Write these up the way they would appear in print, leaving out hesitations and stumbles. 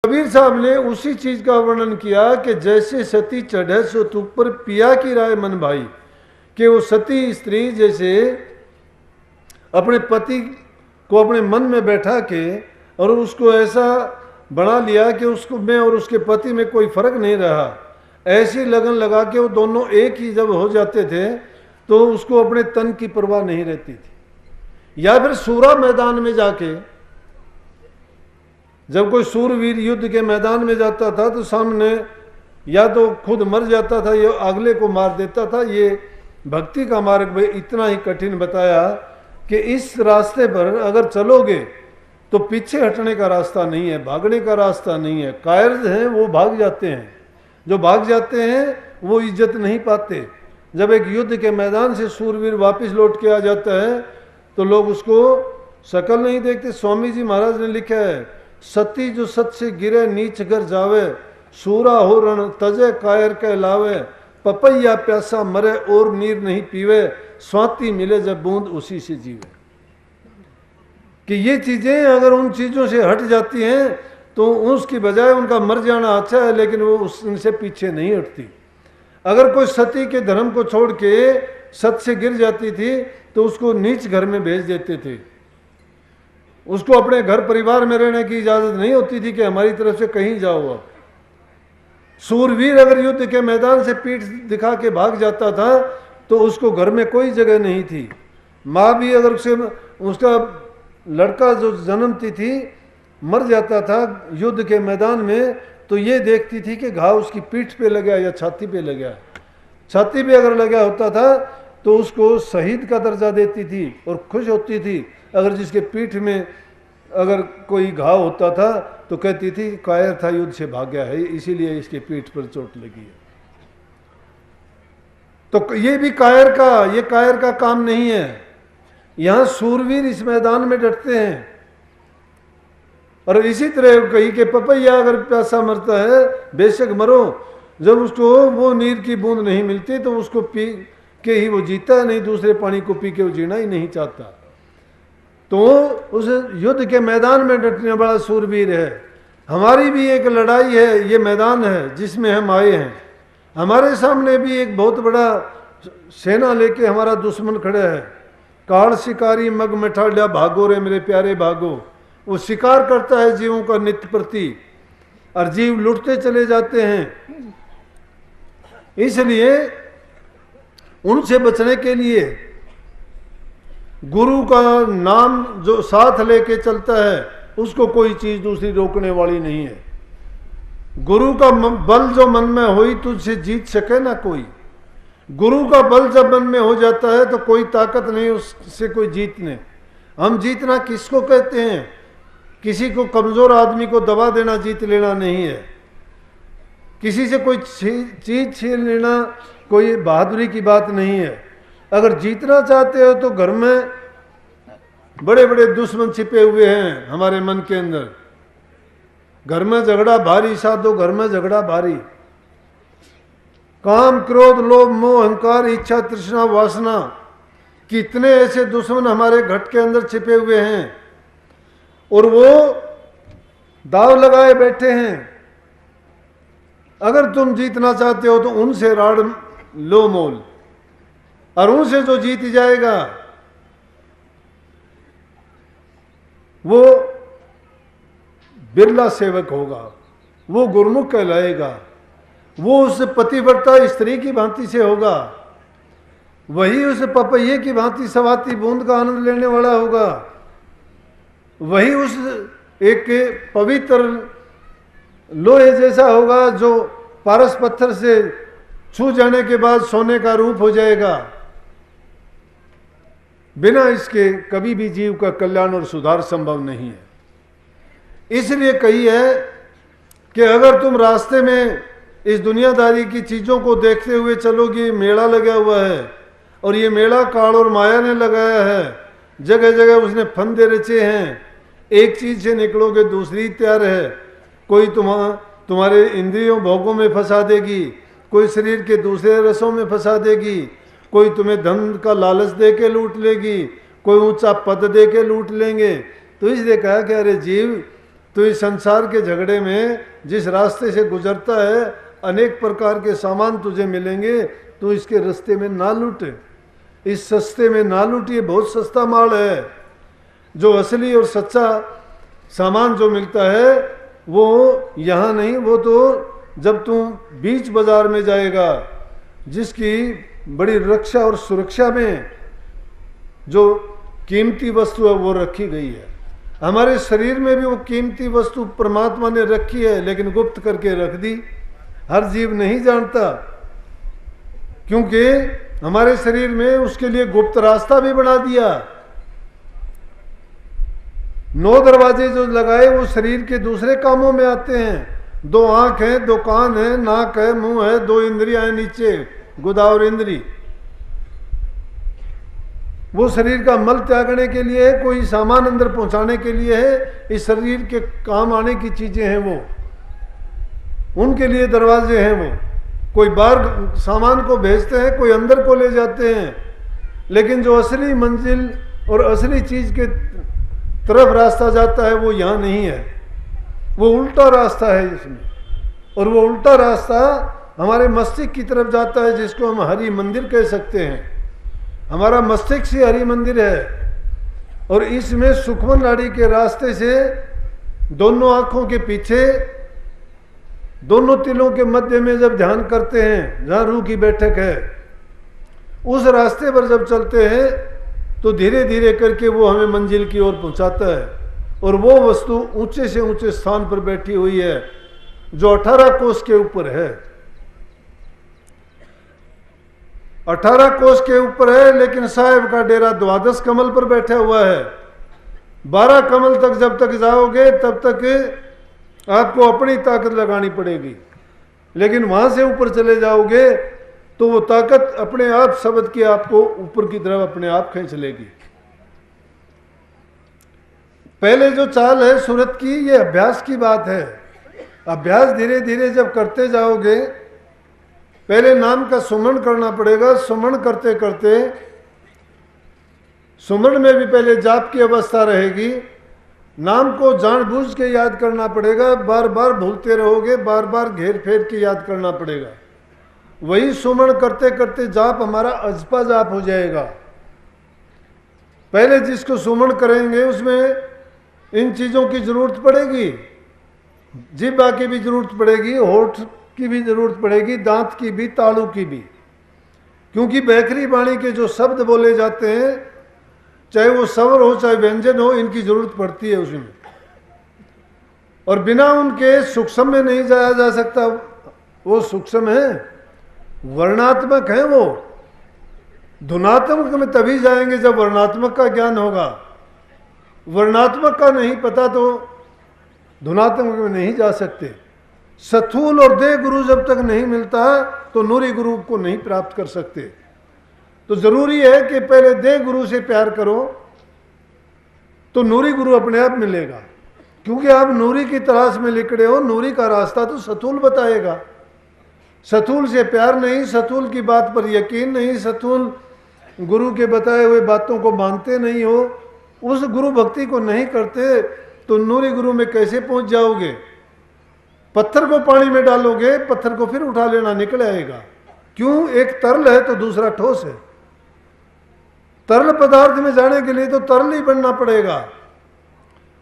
कबीर साहब ने उसी चीज का वर्णन किया कि जैसे सती चढ़े सो तुप पर पिया की राय मन भाई, कि वो सती स्त्री जैसे अपने पति को अपने मन में बैठा के और उसको ऐसा बना लिया कि उसको में और उसके पति में कोई फर्क नहीं रहा, ऐसी लगन लगा के वो दोनों एक ही जब हो जाते थे तो उसको अपने तन की परवाह नहीं रहती थी। या फिर सूरा मैदान में जाके जब कोई सूरवीर युद्ध के मैदान में जाता था तो सामने या तो खुद मर जाता था या अगले को मार देता था। ये भक्ति का मार्ग भाई इतना ही कठिन बताया कि इस रास्ते पर अगर चलोगे तो पीछे हटने का रास्ता नहीं है, भागने का रास्ता नहीं है। कायर हैं वो भाग जाते हैं, जो भाग जाते हैं वो इज्जत नहीं पाते। जब एक युद्ध के मैदान से सूरवीर वापस लौट के आ जाता है तो लोग उसको शक्ल नहीं देखते। स्वामी जी महाराज ने लिखा है, सती जो सत से गिरे नीच घर जावे, सूरा हो रण तजे कायर कहलावे, पपैया प्यासा मरे और नीर नहीं पीवे, स्वाति मिले जब बूंद उसी से जीवे। कि ये चीजें अगर उन चीजों से हट जाती हैं तो उसकी बजाय उनका मर जाना अच्छा है, लेकिन वो उनसे पीछे नहीं हटती। अगर कोई सती के धर्म को छोड़ के सत से गिर जाती थी तो उसको नीच घर में भेज देते थे, उसको अपने घर परिवार में रहने की इजाजत नहीं होती थी कि हमारी तरफ से कहीं जाओ। अब सूरवीर अगर युद्ध के मैदान से पीठ दिखा के भाग जाता था तो उसको घर में कोई जगह नहीं थी। माँ भी अगर उसका लड़का जो जन्मती थी मर जाता था युद्ध के मैदान में तो ये देखती थी कि घाव उसकी पीठ पे लगा या छाती पे लगा। छाती पे अगर लगा होता था तो उसको शहीद का दर्जा देती थी और खुश होती थी। अगर जिसके पीठ में अगर कोई घाव होता था तो कहती थी कायर था, युद्ध से भाग गया है, इसीलिए इसके पीठ पर चोट लगी है। तो ये भी कायर का काम नहीं है। यहां सूरवीर इस मैदान में डटते हैं। और इसी तरह कही कि पपैया अगर प्यासा मरता है बेशक मरो, जब उसको वो नीर की बूंद नहीं मिलती तो उसको पी के ही वो जीता है, नहीं दूसरे पानी को पी के वो जीना ही नहीं चाहता। तो उस युद्ध के मैदान में डटने वाला सूरवीर है। हमारी भी एक लड़ाई है, ये मैदान है जिसमें हम आए हैं। हमारे सामने भी एक बहुत बड़ा सेना लेके हमारा दुश्मन खड़ा है। काल शिकारी मग मिठाड़ा भागो रे मेरे प्यारे भागो। वो शिकार करता है जीवों का नित्य प्रति और जीव लुटते चले जाते हैं। इसलिए उनसे बचने के लिए गुरु का नाम जो साथ लेके चलता है उसको कोई चीज दूसरी रोकने वाली नहीं है। गुरु का बल जो मन में होई तुझसे जीत सके ना कोई। गुरु का बल जब मन में हो जाता है तो कोई ताकत नहीं उससे कोई जीतने। हम जीतना किसको कहते हैं? किसी को कमजोर आदमी को दबा देना जीत लेना नहीं है। किसी से कोई चीज छीन लेना कोई बहादुरी की बात नहीं है। अगर जीतना चाहते हो तो घर में बड़े बड़े दुश्मन छिपे हुए हैं हमारे मन के अंदर। घर में झगड़ा भारी साधो, घर में झगड़ा भारी। काम क्रोध लोभ मोह अहंकार इच्छा तृष्णा वासना, कितने ऐसे दुश्मन हमारे घट के अंदर छिपे हुए हैं और वो दाव लगाए बैठे हैं। अगर तुम जीतना चाहते हो तो उनसे राड़ लो मोल, और उनसे जो जीत जाएगा वो बिरला सेवक होगा, वो गुरमुख कहलाएगा, वो उस पतिव्रता स्त्री की भांति से होगा, वही उस पपैये की भांति सवाती बूंद का आनंद लेने वाला होगा, वही उस एक पवित्र लोहे जैसा होगा जो पारस पत्थर से छू जाने के बाद सोने का रूप हो जाएगा। बिना इसके कभी भी जीव का कल्याण और सुधार संभव नहीं है। इसलिए कही है कि अगर तुम रास्ते में इस दुनियादारी की चीजों को देखते हुए चलोगे, मेला लगा हुआ है और ये मेला काल और माया ने लगाया है, जगह जगह उसने फंदे रचे हैं। एक चीज से निकलोगे दूसरी तैयार है। कोई तुम्हारे इंद्रियों भोगों में फंसा देगी, कोई शरीर के दूसरे रसों में फंसा देगी, कोई तुम्हें धन का लालच दे के लूट लेगी, कोई ऊंचा पद दे के लूट लेंगे। तो इसलिए कहा कि अरे जीव तो इस संसार के झगड़े में जिस रास्ते से गुजरता है अनेक प्रकार के सामान तुझे मिलेंगे, तो इसके रास्ते में ना लूटे, इस सस्ते में ना लूटिए, बहुत सस्ता माल है। जो असली और सच्चा सामान जो मिलता है वो यहाँ नहीं, वो तो जब तुम बीच बाजार में जाएगा जिसकी बड़ी रक्षा और सुरक्षा में जो कीमती वस्तु है वो रखी गई है। हमारे शरीर में भी वो कीमती वस्तु परमात्मा ने रखी है, लेकिन गुप्त करके रख दी, हर जीव नहीं जानता, क्योंकि हमारे शरीर में उसके लिए गुप्त रास्ता भी बना दिया। 9 दरवाजे जो लगाए वो शरीर के दूसरे कामों में आते हैं। 2 आंख है, 2 कान है, नाक है, मुंह है, 2 इंद्रियां हैं नीचे, गुदा और इंद्री, वो शरीर का मल त्यागने के लिए है, कोई सामान अंदर पहुंचाने के लिए है, इस शरीर के काम आने की चीजें हैं वो, उनके लिए दरवाजे हैं वो। कोई बाहर सामान को भेजते हैं, कोई अंदर को ले जाते हैं, लेकिन जो असली मंजिल और असली चीज के तरफ रास्ता जाता है वो यहाँ नहीं है, वो उल्टा रास्ता है इसमें। और वो उल्टा रास्ता हमारे मस्तिष्क की तरफ जाता है, जिसको हम हरि मंदिर कह सकते हैं। हमारा मस्तिष्क ही हरि मंदिर है, और इसमें सूक्ष्म नाड़ी के रास्ते से दोनों आंखों के पीछे, दोनों तिलों के मध्य में जब ध्यान करते हैं, जहाँ रूह की बैठक है, उस रास्ते पर जब चलते हैं तो धीरे धीरे करके वो हमें मंजिल की ओर पहुंचाता है। और वो वस्तु ऊंचे से ऊंचे स्थान पर बैठी हुई है जो 18 कोस के ऊपर है, 18 कोस के ऊपर है, लेकिन साहेब का डेरा 12 कमल पर बैठा हुआ है। 12 कमल तक जब तक जाओगे तब तक आपको अपनी ताकत लगानी पड़ेगी, लेकिन वहां से ऊपर चले जाओगे तो वो ताकत अपने आप शब्द की आपको ऊपर की तरफ अपने आप खींच लेगी। पहले जो चाल है सूरत की, ये अभ्यास की बात है। अभ्यास धीरे धीरे जब करते जाओगे, पहले नाम का सुमरण करना पड़ेगा। सुमरण करते करते, सुमरण में भी पहले जाप की अवस्था रहेगी, नाम को जानबूझ के याद करना पड़ेगा, बार बार भूलते रहोगे, बार बार घेर फेर के याद करना पड़ेगा। वही सुमरण करते करते जाप हमारा अजपा जाप हो जाएगा। पहले जिसको सुमरण करेंगे उसमें इन चीजों की जरूरत पड़ेगी, जिह्वा की भी जरूरत पड़ेगी, होठ की भी जरूरत पड़ेगी, दांत की भी, तालू की भी, क्योंकि बैखरी वाणी के जो शब्द बोले जाते हैं, चाहे वो स्वर हो चाहे व्यंजन हो, इनकी जरूरत पड़ती है उसमें, और बिना उनके सूक्ष्म में नहीं जाया जा सकता। वो सूक्ष्म है, वर्णात्मक है, वो धुनात्मक में तभी जाएंगे जब वर्णात्मक का ज्ञान होगा। वर्णात्मक का नहीं पता तो धुनात्मक में नहीं जा सकते। सथूल और देह गुरु जब तक नहीं मिलता तो नूरी गुरु को नहीं प्राप्त कर सकते। तो जरूरी है कि पहले देह गुरु से प्यार करो तो नूरी गुरु अपने आप मिलेगा, क्योंकि आप नूरी की तलाश में लिखड़े हो। नूरी का रास्ता तो सथूल बताएगा। सथूल से प्यार नहीं, सथूल की बात पर यकीन नहीं, सथूल गुरु के बताए हुए बातों को मानते नहीं हो, उस गुरु भक्ति को नहीं करते, तो नूरी गुरु में कैसे पहुंच जाओगे? पत्थर को पानी में डालोगे, पत्थर को फिर उठा लेना निकल आएगा। क्यों? एक तरल है तो दूसरा ठोस है। तरल पदार्थ में जाने के लिए तो तरल ही बनना पड़ेगा,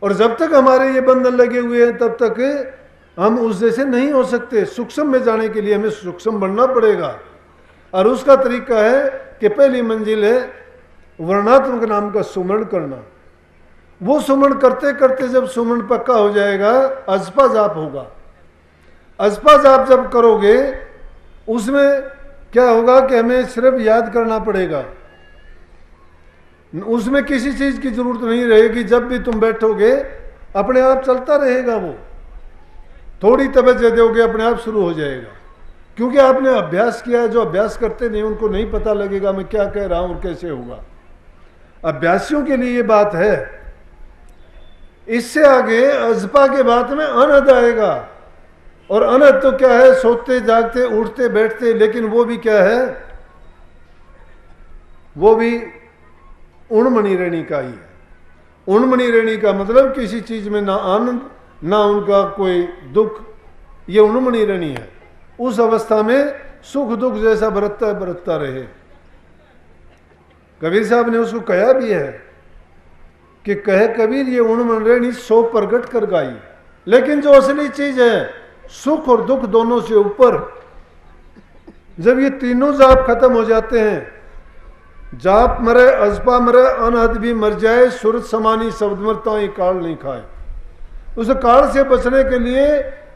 और जब तक हमारे ये बंधन लगे हुए हैं तब तक हम उस जैसे नहीं हो सकते। सूक्ष्म में जाने के लिए हमें सूक्ष्म बनना पड़ेगा, और उसका तरीका है कि पहली मंजिल है वर्णात्मक नाम का सुमरण करना। वो सुमरण करते करते जब सुमरण पक्का हो जाएगा, अजपा जाप होगा। अजपा जाप जब करोगे उसमें क्या होगा कि हमें सिर्फ याद करना पड़ेगा, उसमें किसी चीज की जरूरत नहीं रहेगी। जब भी तुम बैठोगे अपने आप चलता रहेगा, वो थोड़ी तवज्जो दोगे अपने आप शुरू हो जाएगा, क्योंकि आपने अभ्यास किया है। जो अभ्यास करते नहीं उनको नहीं पता लगेगा मैं क्या कह रहा हूं और कैसे होगा। अभ्यासियों के लिए ये बात है। इससे आगे अजपा के बाद में अनहद आएगा, और अनहद तो क्या है? सोते जागते उठते बैठते, लेकिन वो भी क्या है? वो भी उणमणि रेणी का ही है। उणमणि रेणी का मतलब किसी चीज में ना आनंद ना उनका कोई दुख, ये उन्मुनी रहनी है। उस अवस्था में सुख दुख जैसा बरतता रहे। कबीर साहब ने उसको कहा भी है कि कहे कबीर ये उन्मन रहनी सो प्रगट कर गाई। लेकिन जो असली चीज है सुख और दुख दोनों से ऊपर, जब ये तीनों जाप खत्म हो जाते हैं, जाप मरे अजपा मरे अनहद भी मर जाए, सूरत समानी शब्द मरता ये काल नहीं खाए। उस काल से बचने के लिए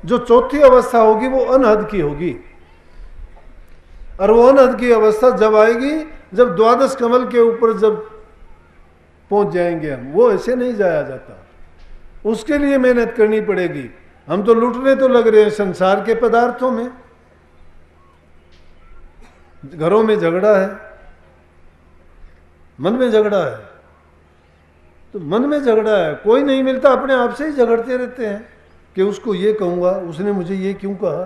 जो चौथी अवस्था होगी वो अनहद की होगी। और वो अनहद की अवस्था जब आएगी, जब द्वादश कमल के ऊपर जब पहुंच जाएंगे हम, वो ऐसे नहीं जाया जाता। उसके लिए मेहनत करनी पड़ेगी। हम तो लूटने तो लग रहे हैं संसार के पदार्थों में। घरों में झगड़ा है, मन में झगड़ा है, तो मन में झगड़ा है, कोई नहीं मिलता, अपने आप से ही झगड़ते रहते हैं कि उसको ये कहूंगा, उसने मुझे ये क्यों कहा।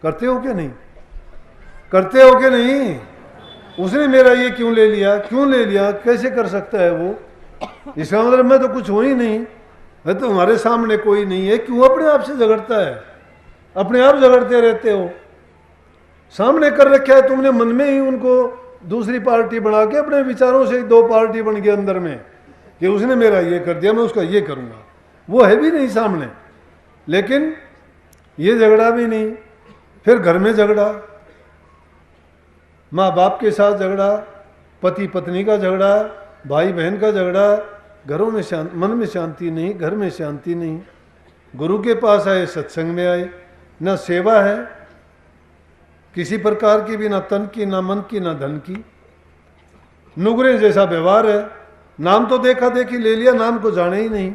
करते हो क्या नहीं? करते हो क्या नहीं? उसने मेरा ये क्यों ले लिया, क्यों ले लिया, कैसे कर सकता है वो? इसका मतलब मैं तो कुछ हो ही नहीं है, तो हमारे सामने कोई नहीं है, क्यों अपने आप से झगड़ता है? अपने आप झगड़ते रहते हो। सामने कर रखा है तुमने मन में ही उनको दूसरी पार्टी बना के, अपने विचारों से दो पार्टी बन गई अंदर में कि उसने मेरा ये कर दिया, मैं उसका ये करूंगा। वो है भी नहीं सामने, लेकिन ये झगड़ा भी नहीं। फिर घर में झगड़ा, माँ बाप के साथ झगड़ा, पति पत्नी का झगड़ा, भाई बहन का झगड़ा। घरों में शांति, मन में शांति नहीं, घर में शांति नहीं। गुरु के पास आए, सत्संग में आए, न सेवा है किसी प्रकार की भी, ना तन की, ना मन की, ना धन की। नुगरे जैसा व्यवहार है। नाम तो देखा देखी ले लिया, नाम को जाने ही नहीं।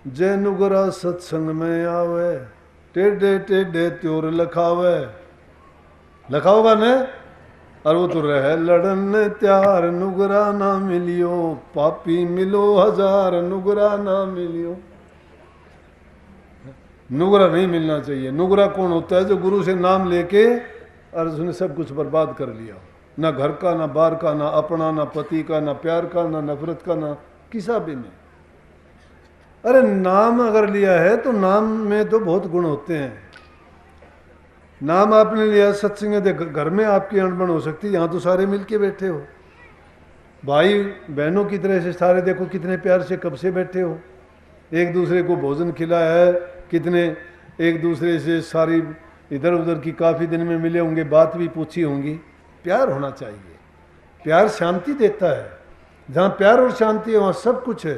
जय नुगरा सत्संग में आवे, टेढ़े टेढ़े त्योर लखावे। लखा होगा न? और वो तो रहे लड़न त्यार, नुगरा ना मिलियो, पापी मिलो हजार, नुगरा ना मिलियो। नुगरा नहीं मिलना चाहिए। नुगरा कौन होता है? जो गुरु से नाम लेके और उसने सब कुछ बर्बाद कर लिया। ना घर का, ना बाहर का, ना अपना, ना पति का, ना प्यार का, ना नफरत का, ना किसा भी नहीं। अरे नाम अगर लिया है तो नाम में तो बहुत गुण होते हैं। नाम आपने लिया, सत्संग देख, घर में आपकी अनबन हो सकती है, यहाँ तो सारे मिलके बैठे हो, भाई बहनों की तरह से सारे देखो कितने प्यार से कब से बैठे हो, एक दूसरे को भोजन खिलाया है, कितने एक दूसरे से सारी इधर उधर की काफ़ी दिन में मिले होंगे, बात भी पूछी होंगी। प्यार होना चाहिए। प्यार शांति देता है। जहाँ प्यार और शांति है वहाँ सब कुछ है।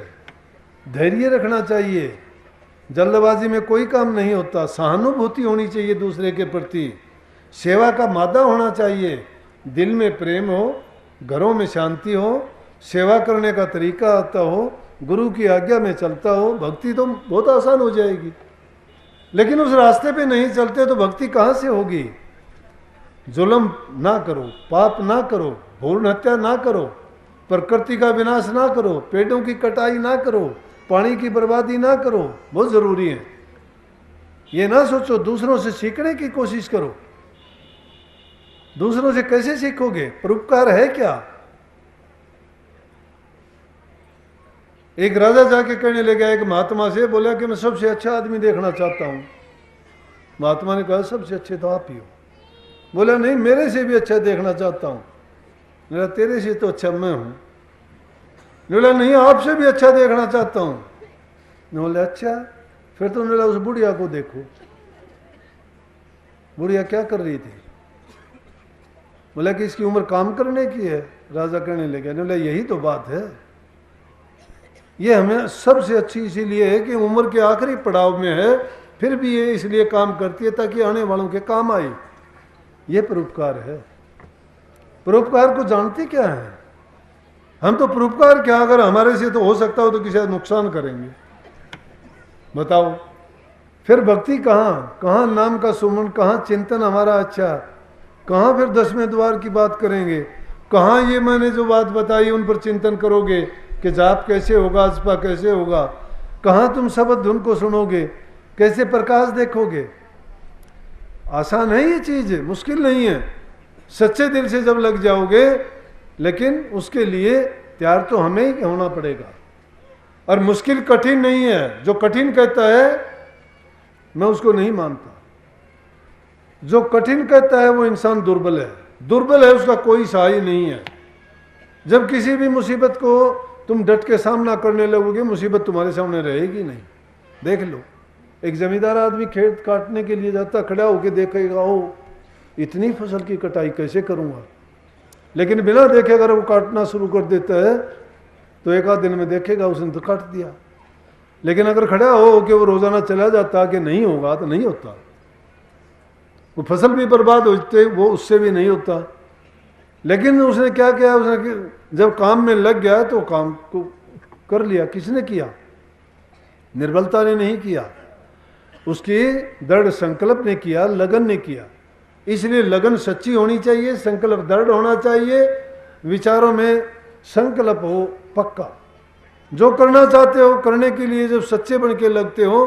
धैर्य रखना चाहिए, जल्दबाजी में कोई काम नहीं होता। सहानुभूति होनी चाहिए दूसरे के प्रति, सेवा का मादा होना चाहिए, दिल में प्रेम हो, घरों में शांति हो, सेवा करने का तरीका आता हो, गुरु की आज्ञा में चलता हो, भक्ति तो बहुत आसान हो जाएगी। लेकिन उस रास्ते पे नहीं चलते तो भक्ति कहाँ से होगी? जुल्म ना करो, पाप ना करो, भूल हत्या ना करो, प्रकृति का विनाश ना करो, पेड़ों की कटाई ना करो, पानी की बर्बादी ना करो, बहुत जरूरी है। ये ना सोचो दूसरों से सीखने की कोशिश करो। दूसरों से कैसे सीखोगे? परोपकार है क्या? एक राजा जाके कहने लगा एक महात्मा से, बोला कि मैं सबसे अच्छा आदमी देखना चाहता हूं। महात्मा ने कहा सबसे अच्छे तो आप ही हो। बोला नहीं, मेरे से भी अच्छा देखना चाहता हूं। बोला तेरे से तो अच्छा मैं हूं। बोला नहीं, आपसे भी अच्छा देखना चाहता हूं। बोला अच्छा, फिर तो बोला उस बुढ़िया को देखो। बुढ़िया क्या कर रही थी? बोला कि इसकी उम्र काम करने की है। राजा कहने लगा, बोला यही तो बात है, ये हमें सबसे अच्छी इसीलिए है कि उम्र के आखिरी पड़ाव में है, फिर भी ये इसलिए काम करती है ताकि आने वालों के काम आए। ये परोपकार है। परोपकार को जानते क्या है हम? तो परोपकार क्या, अगर हमारे से तो हो सकता हो तो किसी का नुकसान करेंगे, बताओ। फिर भक्ति कहाँ? कहाँ नाम का सुमन, कहाँ चिंतन हमारा अच्छा, कहाँ फिर 10वें द्वार की बात करेंगे, कहाँ ये मैंने जो बात बताई उन पर चिंतन करोगे कि जाप कैसे होगा, जपा कैसे होगा, कहाँ तुम शब्द धुन को सुनोगे, कैसे प्रकाश देखोगे। आसान है ये चीज, मुश्किल नहीं है, सच्चे दिल से जब लग जाओगे। लेकिन उसके लिए तैयार तो हमें ही होना पड़ेगा। और मुश्किल कठिन नहीं है। जो कठिन कहता है मैं उसको नहीं मानता। जो कठिन कहता है वो इंसान दुर्बल है, दुर्बल है, उसका कोई सहाय नहीं है। जब किसी भी मुसीबत को तुम डट के सामना करने लगोगे, मुसीबत तुम्हारे सामने रहेगी नहीं। देख लो, एक जमींदार आदमी खेत काटने के लिए जाता, खड़ा होकर देखेगा, ओ इतनी फसल की कटाई कैसे करूँगा, लेकिन बिना देखे अगर वो काटना शुरू कर देता है तो एक आध दिन में देखेगा उसने तो काट दिया। लेकिन अगर खड़ा हो कि वो रोज़ाना चला जाता कि नहीं होगा तो नहीं होता, वो फसल भी बर्बाद होते, वो उससे भी नहीं होता। लेकिन उसने क्या किया, उसने जब काम में लग गया तो काम को कर लिया। किसने किया? निर्बलता ने नहीं किया, उसकी दृढ़ संकल्प ने किया, लगन ने किया। इसलिए लगन सच्ची होनी चाहिए, संकल्प दृढ़ होना चाहिए, विचारों में संकल्प हो पक्का। जो करना चाहते हो करने के लिए जब सच्चे बन के लगते हो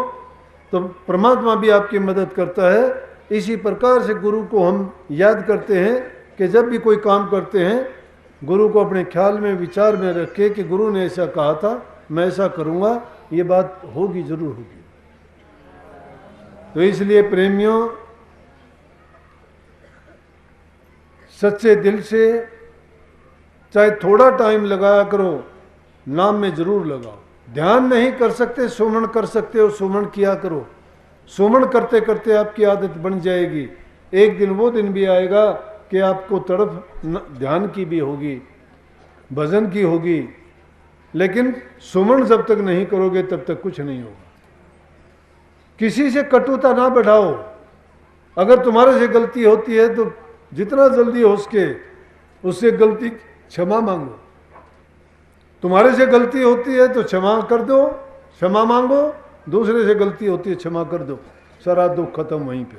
तो परमात्मा भी आपकी मदद करता है। इसी प्रकार से गुरु को हम याद करते हैं कि जब भी कोई काम करते हैं गुरु को अपने ख्याल में, विचार में रखे कि गुरु ने ऐसा कहा था, मैं ऐसा करूँगा, ये बात होगी, जरूर होगी। तो इसलिए प्रेमियों, सच्चे दिल से चाहे थोड़ा टाइम लगाया करो, नाम में जरूर लगाओ। ध्यान नहीं कर सकते, सुमन कर सकते हो, सुमन किया करो। सुमन करते करते आपकी आदत बन जाएगी। एक दिन वो दिन भी आएगा कि आपको तड़प ध्यान की भी होगी, भजन की होगी, लेकिन सुमन जब तक नहीं करोगे तब तक कुछ नहीं होगा। किसी से कटुता ना बढ़ाओ। अगर तुम्हारे से गलती होती है तो जितना जल्दी हो सके उससे गलती क्षमा मांगो। तुम्हारे से गलती होती है तो क्षमा कर दो, क्षमा मांगो। दूसरे से गलती होती है क्षमा कर दो, सारा दुख खत्म वहीं पे।